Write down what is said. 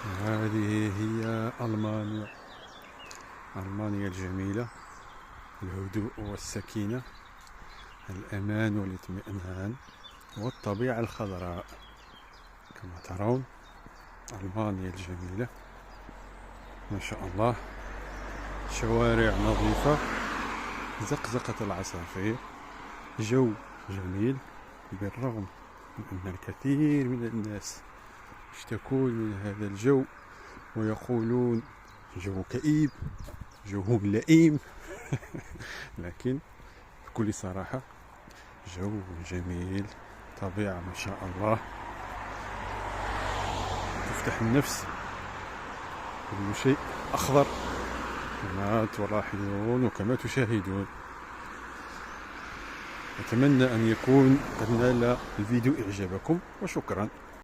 هذه هي ألمانيا. ألمانيا الجميلة، الهدوء والسكينة، الأمان والاطمئنان والطبيعة الخضراء. كما ترون ألمانيا الجميلة ما شاء الله، شوارع نظيفة، زقزقة العصافير، جو جميل، بالرغم من أن الكثير من الناس يشتكون من هذا الجو ويقولون جو كئيب، جو لئيم لكن بكل صراحة جو جميل، طبيعة ما شاء الله تفتح النفس، كل شيء أخضر كما تلاحظون وكما تشاهدون. أتمنى أن يكون قد نال الفيديو إعجابكم، وشكرا.